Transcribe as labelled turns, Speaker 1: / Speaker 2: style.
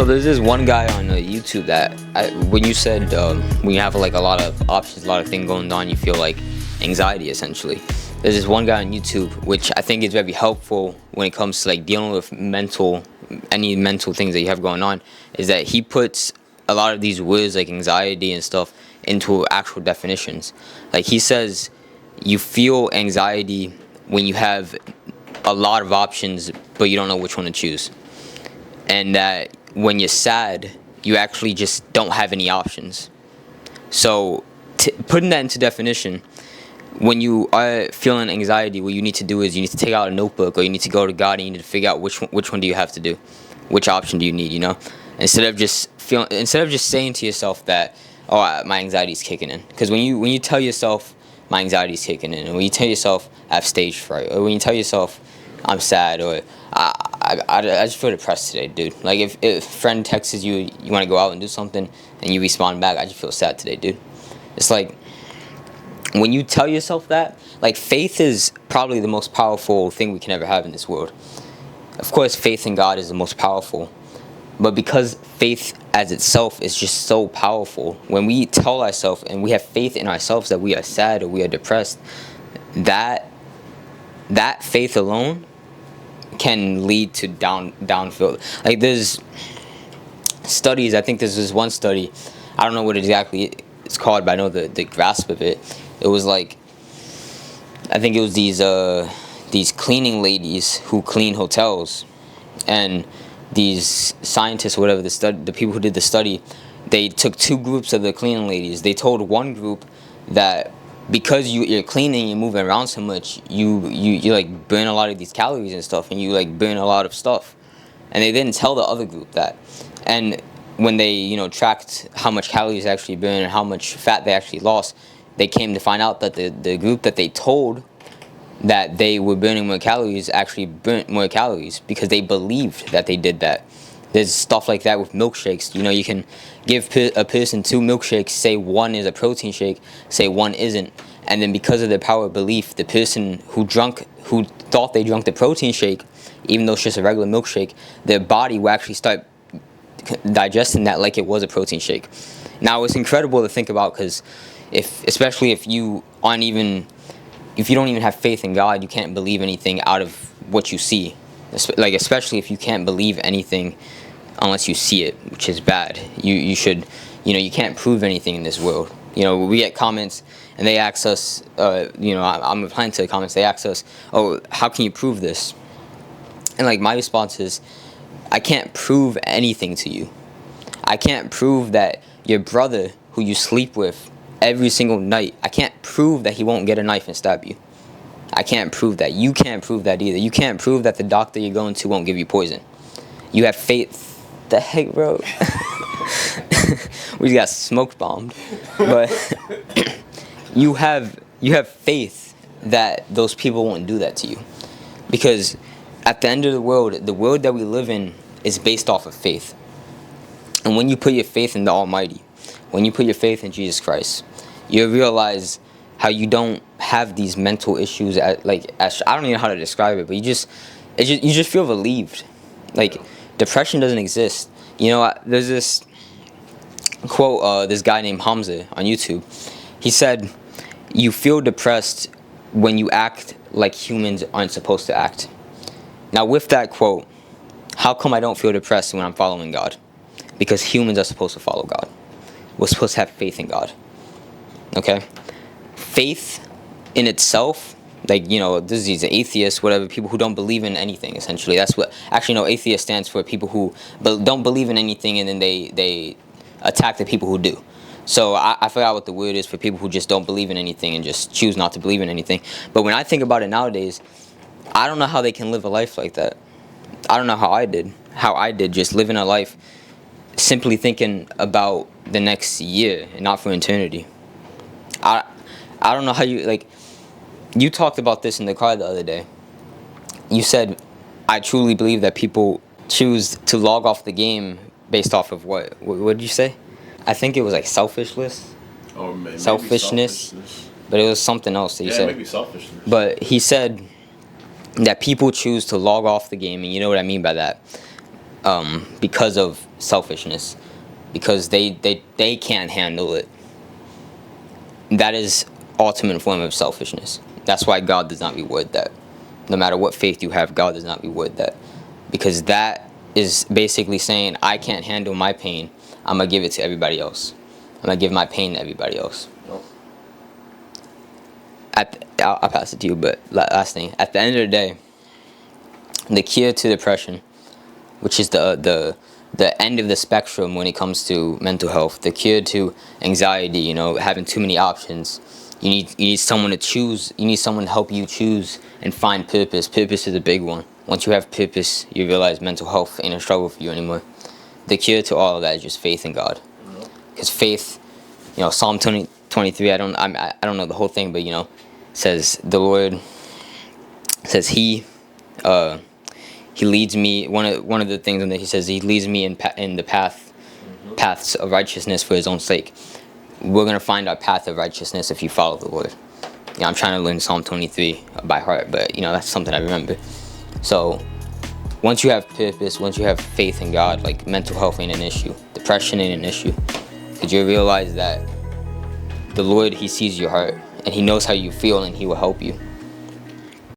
Speaker 1: So there's this one guy on YouTube that when you said when you have like a lot of options, a lot of things going on, you feel like anxiety essentially. There's this one guy on YouTube which I think is very helpful when it comes to like dealing with any mental things that you have going on. Is that he puts a lot of these words like anxiety and stuff into actual definitions. Like he says, you feel anxiety when you have a lot of options, but you don't know which one to choose, and that when you're sad, you actually just don't have any options. So, putting that into definition, when you are feeling anxiety, what you need to do is you need to take out a notebook, or you need to go to God and you need to figure out which one do you have to do, which option do you need, you know, instead of just saying to yourself that, oh, my anxiety is kicking in. Because when you tell yourself my anxiety is kicking in, and when you tell yourself I have stage fright, or when you tell yourself I'm sad, or I just feel depressed today, dude. Like if a friend texts you want to go out and do something, and you respond back, I just feel sad today, dude. It's like when you tell yourself that, like faith is probably the most powerful thing we can ever have in this world. Of course, faith in God is the most powerful, but because faith as itself is just so powerful, when we tell ourselves and we have faith in ourselves that we are sad or we are depressed, that faith alone can lead to downfield. Like there's studies, I think there's this one study, I don't know what exactly it's called, but I know the grasp of it. It was like, I think it was these cleaning ladies who clean hotels, and these scientists or whatever, the people who did the study, they took two groups of the cleaning ladies. They told one group that because you're cleaning, you're moving around so much, you like burn a lot of these calories and stuff, and you like burn a lot of stuff. And they didn't tell the other group that. And when they tracked how much calories they actually burned and how much fat they actually lost, they came to find out that the group that they told that they were burning more calories actually burnt more calories because they believed that they did that. There's stuff like that with milkshakes. You can give a person two milkshakes, say one is a protein shake, say one isn't, and then because of their power of belief, the person who thought they drank the protein shake, even though it's just a regular milkshake, their body will actually start digesting that like it was a protein shake. Now it's incredible to think about, because especially if you don't even have faith in God, you can't believe anything out of what you see. Like especially if you can't believe anything unless you see it, which is bad. You should, you can't prove anything in this world. We get comments and they ask us, I'm replying to the comments, they ask us, oh, how can you prove this? And like my response is, I can't prove anything to you. I can't prove that your brother who you sleep with every single night, I can't prove that he won't get a knife and stab you. I can't prove that. You can't prove that either. You can't prove that the doctor you're going to won't give you poison. You have faith. The heck, bro? We got smoke bombed. But you have faith that those people won't do that to you. Because at the end of the world that we live in is based off of faith. And when you put your faith in the Almighty, when you put your faith in Jesus Christ, you realize how you don't have these mental issues. I don't even know how to describe it, but you just feel relieved. Like depression doesn't exist. There's this quote, this guy named Hamza on YouTube. He said, "You feel depressed when you act like humans aren't supposed to act." Now, with that quote, how come I don't feel depressed when I'm following God? Because humans are supposed to follow God. We're supposed to have faith in God. Okay? Faith in itself, like, this is atheists, whatever, people who don't believe in anything, essentially. That's what, actually, no, atheist stands for people who don't believe in anything, and then they attack the people who do. So I forgot what the word is for people who just don't believe in anything and just choose not to believe in anything. But when I think about it nowadays, I don't know how they can live a life like that. I don't know how I did, just living a life simply thinking about the next year and not for eternity. I don't know how you talked about this in the car the other day. You said, I truly believe that people choose to log off the game based off of what did you say? I think it was like selfishness.
Speaker 2: Or maybe
Speaker 1: selfishness. But it was something else that you said.
Speaker 2: Yeah, maybe selfishness.
Speaker 1: But he said that people choose to log off the game, and you know what I mean by that. because of selfishness, because they can't handle it. That is ultimate form of selfishness. That's why God does not reward that. No matter what faith you have, God does not reward that, because that is basically saying, I can't handle my pain, I'm gonna give it to everybody else. I'm gonna give my pain to everybody else. I'll pass it to you, but last thing, at the end of the day, the cure to depression, which is the end of the spectrum when it comes to mental health, the cure to anxiety, you know, having too many options, you need someone to choose. You need someone to help you choose and find purpose. Purpose is a big one. Once you have purpose, you realize mental health ain't a struggle for you anymore. The cure to all of that is just faith in God. Because faith, you know, Psalm 23. I don't know the whole thing, but you know, says the Lord says He leads me. One of the things that He says, He leads me in the paths of righteousness for His own sake. We're gonna find our path of righteousness if you follow the Lord. Yeah, I'm trying to learn Psalm 23 by heart, but you know, that's something I remember. So once you have purpose, once you have faith in God, like, mental health ain't an issue, depression ain't an issue, because you realize that the Lord, He sees your heart and He knows how you feel and He will help you.